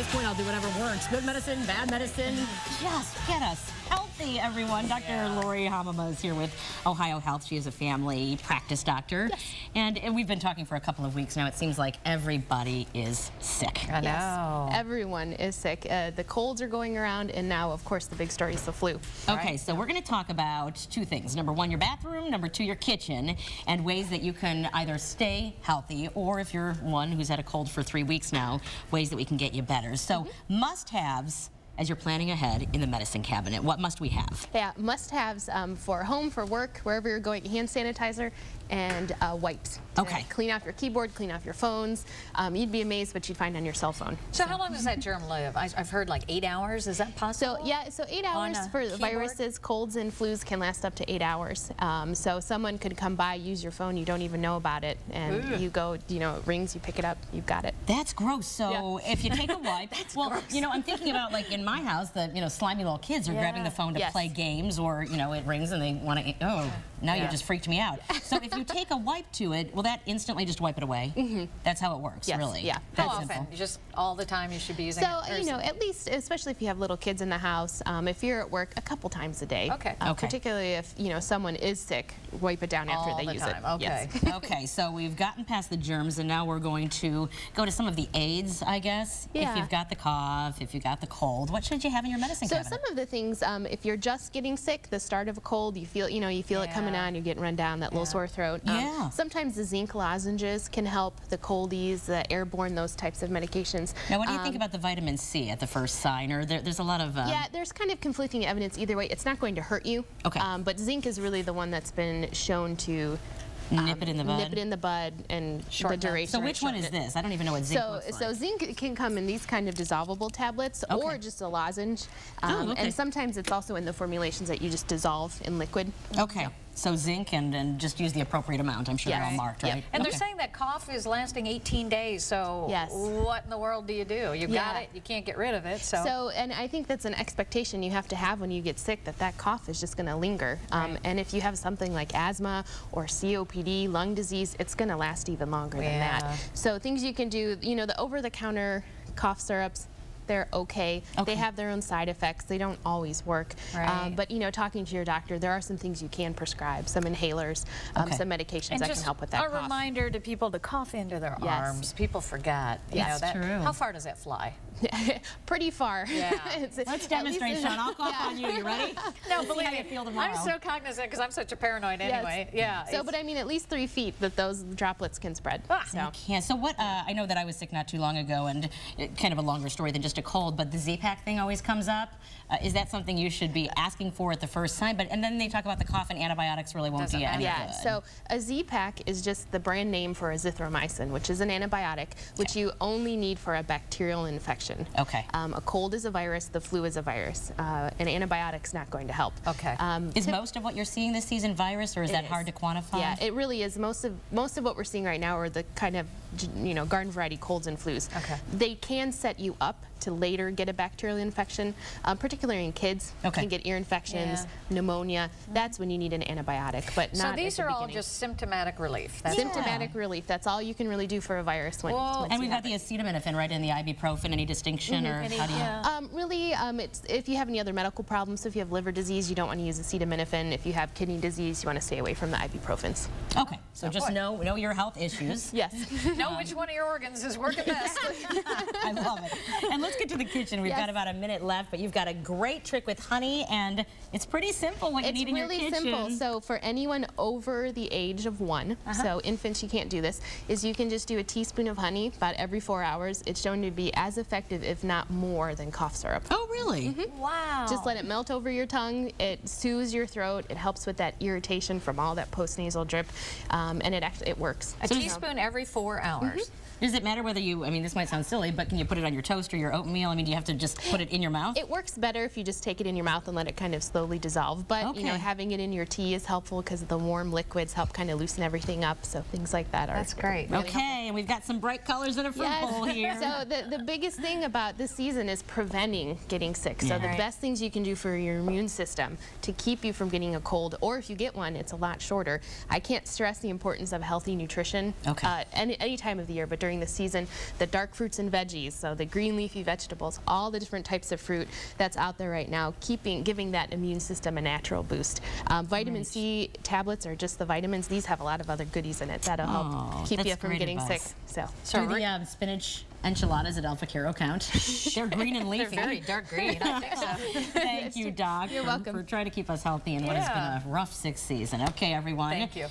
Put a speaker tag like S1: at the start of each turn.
S1: this point, I'll do whatever works. Good medicine, bad medicine. Just get us healthy, everyone. Dr. Laurie Hommema is here with OhioHealth. She is a family practice doctor. Yes. And we've been talking for a couple of weeks now. It seems like everybody is sick.
S2: I know.
S3: Yes, everyone is sick. The colds are going around, and now, of course, the big story is the flu.
S1: Okay, right? So we're going to talk about two things. Number one, your bathroom. Number two, your kitchen, and ways that you can either stay healthy, or if you're one who's had a cold for 3 weeks now, ways that we can get you better. So must-haves as you're planning ahead in the medicine cabinet. What must we have?
S3: Yeah, must-haves for home, for work, wherever you're going: hand sanitizer and wipes.
S1: Okay.
S3: Clean off your keyboard, clean off your phones. You'd be amazed what you'd find on your cell phone.
S2: So how long does that germ live? I've heard like 8 hours. Is that possible?
S3: So yeah, so 8 hours for viruses. Colds and flus can last up to 8 hours. So someone could come by, use your phone, you don't even know about it, and you go, you know, it rings, you pick it up, you've got it.
S1: That's gross. So if you take a wipe, well,
S3: gross.
S1: you know, I'm thinking about, like, in my house, the, you know, slimy little kids are grabbing the phone to play games, or, you know, it rings and they want to, now you just freaked me out. So if you take a wipe to it, will that instantly just wipe it away? That's how it works, really?
S3: Yeah.
S2: How often? Just all the time you should be using it?
S3: So, you know, at least, especially if you have little kids in the house, if you're at work, a couple times a day.
S2: Okay.
S3: Particularly if, you know, someone is sick, wipe it down after they use it.
S2: Okay.
S3: Yes.
S1: Okay, so we've gotten past the germs, and now we're going to go to some of the aids, I guess.
S3: Yeah.
S1: If you've got the cough, if you've got the cold, what should you have in your medicine cabinet?
S3: So some of the things, if you're just getting sick, the start of a cold, you feel, it coming on, you're getting run down, that little sore throat. Sometimes the zinc lozenges can help the coldies, the airborne, those types of medications.
S1: Now, what do you think about the vitamin C at the first sign? Or there's a lot of...
S3: Yeah, there's kind of conflicting evidence either way. It's not going to hurt you. Okay. But zinc is really the one that's been shown to
S1: nip it in the bud?
S3: Nip it in the bud and the duration.
S1: So which one is this? I don't even know what zinc looks like.
S3: So zinc can come in these kind of dissolvable tablets or just a lozenge. And sometimes it's also in the formulations that you just dissolve in liquid.
S1: Okay. So zinc and just use the appropriate amount. I'm sure they're all marked, right?
S2: And they're saying that cough is lasting 18 days, so what in the world do? You got it, you can't get rid of it. So
S3: and I think that's an expectation you have to have when you get sick, that cough is just going to linger. And if you have something like asthma or COPD, lung disease, it's going to last even longer than that. So things you can do, you know, the over-the-counter cough syrups, they're okay. They have their own side effects. They don't always work. But, you know, talking to your doctor, there are some things you can prescribe, some inhalers, some medications that can help with that cough.
S2: A reminder to people to cough into their arms. People forget.
S1: Yes,
S2: true. How far does that fly?
S3: Pretty far.
S2: Yeah.
S1: Let's demonstrate, Sean. I'll cough on you. You ready?
S2: No, believe me, I'm so cognizant because I'm such a paranoid anyway. Yeah.
S3: So, but I mean, at least 3 feet that those droplets can spread.
S1: So what, I know that I was sick not too long ago, and kind of a longer story than just a cold, but the Z-Pack thing always comes up. Is that something you should be asking for at the first time? And then they talk about the cough, and antibiotics really won't be any good.
S3: So a Z-Pack is just the brand name for azithromycin, which is an antibiotic, which you only need for a bacterial infection.
S1: Okay.
S3: A cold is a virus, the flu is a virus. An antibiotic's not going to help.
S1: Okay. Is most of what you're seeing this season virus, or is that hard to quantify?
S3: Yeah, it really is. Most of what we're seeing right now are the kind of, you know, garden variety colds and flus. Okay. They can set you up to later get a bacterial infection, particularly in kids. Can get ear infections, pneumonia. That's when you need an antibiotic, but not.
S2: So these are all just symptomatic relief.
S3: Symptomatic relief. That's all you can really do for a virus.
S1: And we've got the acetaminophen, right, and the ibuprofen. Any distinction, or how do you?
S3: Really, it's if you have any other medical problems. So if you have liver disease, you don't want to use acetaminophen. If you have kidney disease, you want to stay away from the ibuprofens.
S1: Okay. So just know your health issues.
S3: Yes.
S2: Know which one of your organs is working best.
S1: I love it. And let's get to the kitchen. We've got about a minute left, but you've got a great trick with honey, and it's pretty simple what you need in your kitchen.
S3: It's really simple. So for anyone over the age of 1, so infants, you can't do this, is you can just do a teaspoon of honey about every 4 hours. It's shown to be as effective, if not more, than cough syrup.
S1: Oh, really?
S2: Wow.
S3: Just let it melt over your tongue. It soothes your throat. It helps with that irritation from all that postnasal drip, and it works.
S2: A teaspoon every 4 hours.
S1: Does it matter whether you, I mean, this might sound silly, but can you put it on your toast or your oatmeal? I mean, do you have to just put it in your mouth?
S3: It works better if you just take it in your mouth and let it kind of slowly dissolve. But, you know, having it in your tea is helpful because the warm liquids help kind of loosen everything up. So things like that are
S2: That's great.
S3: Really helpful.
S1: And we've got some bright colors in a fruit bowl here.
S3: So the biggest thing about this season is preventing getting sick. So the best things you can do for your immune system to keep you from getting a cold, or if you get one, it's a lot shorter. I can't stress the importance of healthy nutrition any time of the year, but during the season, the dark fruits and veggies, so the green leafy vegetables, vegetables, all the different types of fruit that's out there right now, giving that immune system a natural boost. Vitamin C tablets are just the vitamins. These have a lot of other goodies in it that'll help keep you from getting sick. So
S1: do the spinach enchiladas at El Vaquero count? They're green and leafy.
S2: They're very dark green. I think so.
S1: Thank you, Doc.
S3: You're welcome.
S1: For trying to keep us healthy in what has been a rough 6th season. Okay, everyone.
S2: Thank you.